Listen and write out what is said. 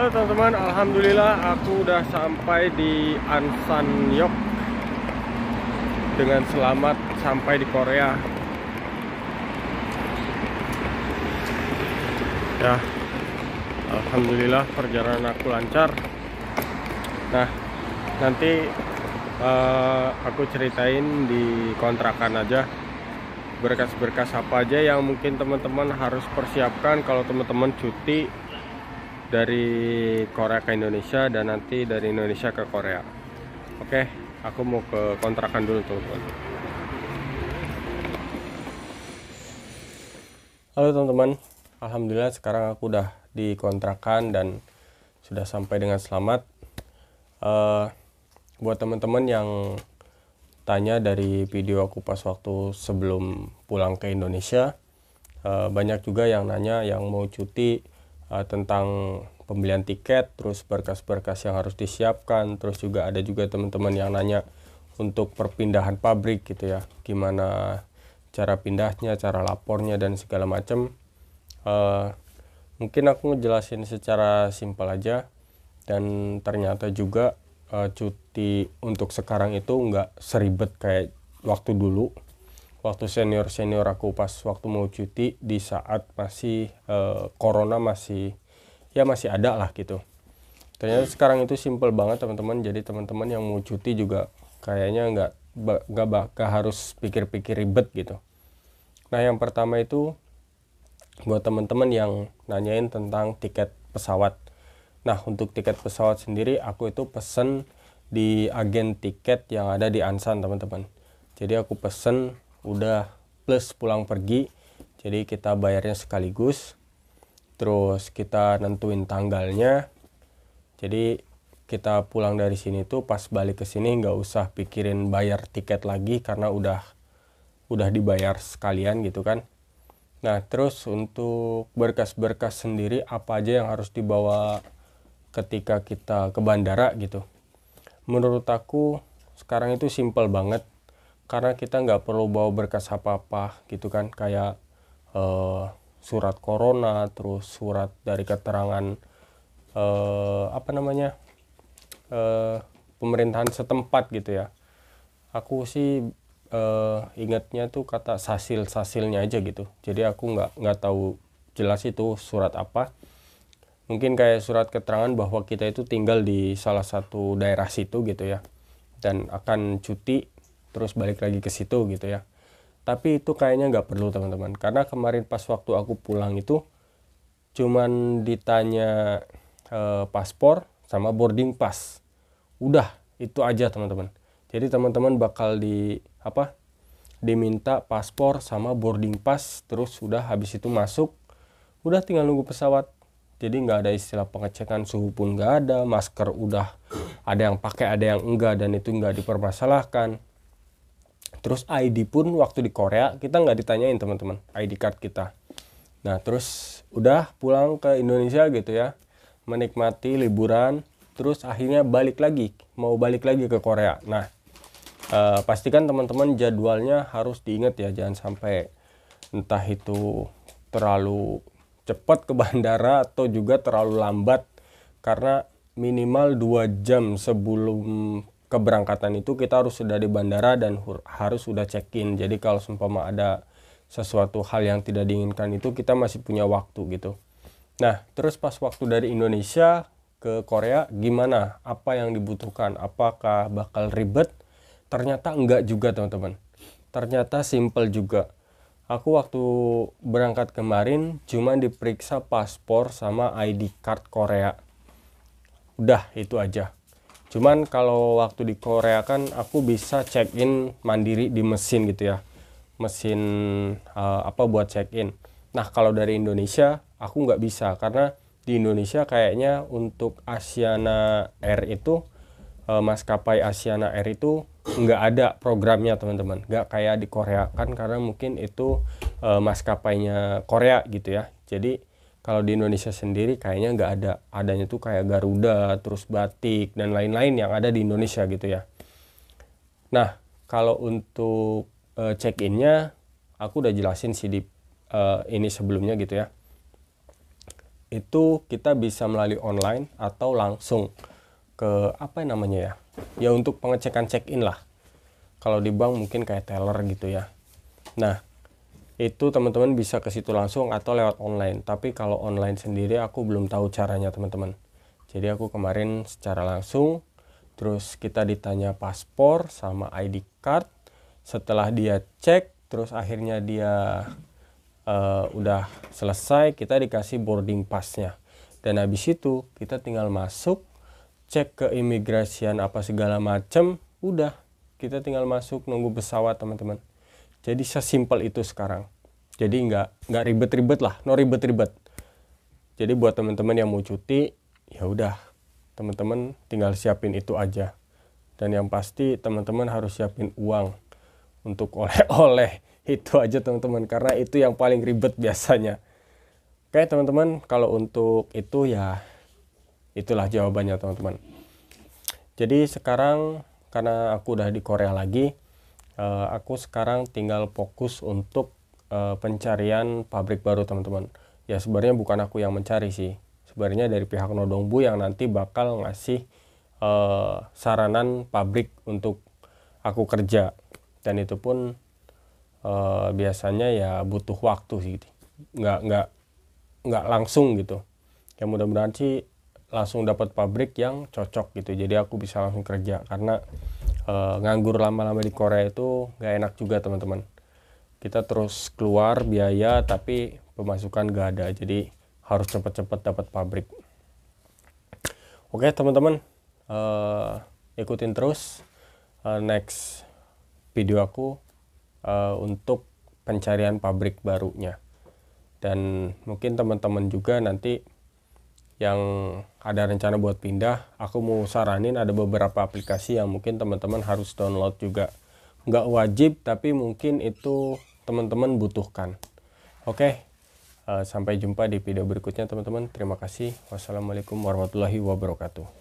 Halo teman-teman, alhamdulillah aku udah sampai di Ansan-yok dengan selamat sampai di Korea. Ya, alhamdulillah perjalanan aku lancar. Nah, nanti aku ceritain di kontrakan aja berkas-berkas apa aja yang mungkin teman-teman harus persiapkan kalau teman-teman cuti dari Korea ke Indonesia dan nanti dari Indonesia ke Korea. Oke, aku mau ke kontrakan dulu teman-teman. Halo teman-teman, alhamdulillah sekarang aku udah di kontrakan dan sudah sampai dengan selamat. Buat teman-teman yang tanya dari video aku pas waktu sebelum pulang ke Indonesia, banyak juga yang nanya yang mau cuti tentang pembelian tiket, terus berkas-berkas yang harus disiapkan, terus juga ada juga teman-teman yang nanya untuk perpindahan pabrik gitu ya, gimana cara pindahnya, cara lapornya dan segala macam. Mungkin aku ngejelasin secara simpel aja, dan ternyata juga cuti untuk sekarang itu nggak seribet kayak waktu dulu. Waktu senior aku pas waktu mau cuti di saat masih corona masih ada lah gitu. Ternyata sekarang itu simple banget teman-teman. Jadi teman-teman yang mau cuti juga kayaknya nggak harus pikir-pikir ribet gitu. Nah, yang pertama itu buat teman-teman yang nanyain tentang tiket pesawat. Nah, untuk tiket pesawat sendiri aku itu pesen di agen tiket yang ada di Ansan teman-teman. Jadi aku pesen udah plus pulang pergi, jadi kita bayarnya sekaligus, terus kita nentuin tanggalnya. Jadi kita pulang dari sini tuh pas balik ke sini nggak usah pikirin bayar tiket lagi karena udah dibayar sekalian gitu kan. Nah, terus untuk berkas-berkas sendiri apa aja yang harus dibawa ketika kita ke bandara gitu. Menurut aku sekarang itu simple banget, karena kita nggak perlu bawa berkas apa-apa gitu kan, kayak surat corona, terus surat dari keterangan pemerintahan setempat gitu ya. Aku sih ingatnya tuh kata sasilnya aja gitu, jadi aku nggak tahu jelas itu surat apa. Mungkin kayak surat keterangan bahwa kita itu tinggal di salah satu daerah situ gitu ya, dan akan cuti terus balik lagi ke situ gitu ya. Tapi itu kayaknya nggak perlu teman-teman, karena kemarin pas waktu aku pulang itu cuman ditanya paspor sama boarding pass, udah itu aja teman-teman. Jadi teman-teman bakal diminta paspor sama boarding pass, terus udah habis itu masuk, udah tinggal nunggu pesawat. Jadi nggak ada istilah pengecekan suhu pun nggak ada, masker udah ada yang pakai ada yang enggak, dan itu nggak dipermasalahkan. Terus ID pun waktu di Korea kita nggak ditanyain teman-teman, ID card kita. Nah, terus udah pulang ke Indonesia gitu ya, menikmati liburan, terus akhirnya mau balik lagi ke Korea. Nah, pastikan teman-teman jadwalnya harus diingat ya, jangan sampai entah itu terlalu cepat ke bandara atau juga terlalu lambat, karena minimal 2 jam sebelum keberangkatan itu kita harus sudah di bandara dan harus sudah check-in. Jadi kalau seumpama ada sesuatu hal yang tidak diinginkan itu kita masih punya waktu gitu. Nah, terus pas waktu dari Indonesia ke Korea gimana? Apa yang dibutuhkan? Apakah bakal ribet? Ternyata enggak juga teman-teman. Ternyata simple juga. Aku waktu berangkat kemarin cuma diperiksa paspor sama ID card Korea. Udah itu aja. Cuman kalau waktu di Korea kan aku bisa check-in mandiri di mesin gitu ya. Mesin buat check-in. Nah, kalau dari Indonesia aku nggak bisa, karena di Indonesia kayaknya untuk Asiana Air itu, maskapai Asiana Air itu nggak ada programnya teman-teman, nggak kayak di Korea kan, karena mungkin itu maskapainya Korea gitu ya. Jadi kalau di Indonesia sendiri kayaknya nggak adanya tuh kayak Garuda, terus Batik dan lain-lain yang ada di Indonesia gitu ya. Nah, kalau untuk check-innya aku udah jelasin sih di ini sebelumnya gitu ya. itu kita bisa melalui online atau langsung ke apa namanya ya, ya untuk pengecekan check-in lah. Kalau di bank mungkin kayak teller gitu ya. Nah itu teman-teman bisa ke situ langsung atau lewat online. Tapi kalau online sendiri aku belum tahu caranya teman-teman. Jadi aku kemarin secara langsung, terus kita ditanya paspor sama ID card. Setelah dia cek, terus akhirnya dia udah selesai, kita dikasih boarding passnya. Dan habis itu kita tinggal masuk, cek ke imigrasian apa segala macem, udah kita tinggal masuk nunggu pesawat teman-teman. Jadi sesimpel itu sekarang. Jadi nggak ribet-ribet lah, no ribet-ribet. Jadi buat teman-teman yang mau cuti, ya udah teman-teman tinggal siapin itu aja. Dan yang pasti teman-teman harus siapin uang untuk oleh-oleh. Itu aja teman-teman, karena itu yang paling ribet biasanya. Oke teman-teman, kalau untuk itu ya itulah jawabannya teman-teman. Jadi sekarang karena aku udah di Korea lagi, aku sekarang tinggal fokus untuk pencarian pabrik baru teman-teman. Ya sebenarnya bukan aku yang mencari sih, sebenarnya dari pihak Nodongbu yang nanti bakal ngasih saranan pabrik untuk aku kerja. Dan itu pun biasanya ya butuh waktu sih, nggak langsung gitu. Ya mudah-mudahan sih langsung dapat pabrik yang cocok gitu, jadi aku bisa langsung kerja. Karena nganggur lama-lama di Korea itu nggak enak juga teman-teman. Kita terus keluar biaya tapi pemasukan nggak ada, jadi harus cepet-cepet dapat pabrik. Oke teman-teman, ikutin terus next video aku untuk pencarian pabrik barunya. Dan mungkin teman-teman juga nanti yang ada rencana buat pindah, aku mau saranin ada beberapa aplikasi yang mungkin teman-teman harus download juga. Nggak wajib, tapi mungkin itu teman-teman butuhkan. Oke, sampai jumpa di video berikutnya teman-teman. Terima kasih. Wassalamualaikum warahmatullahi wabarakatuh.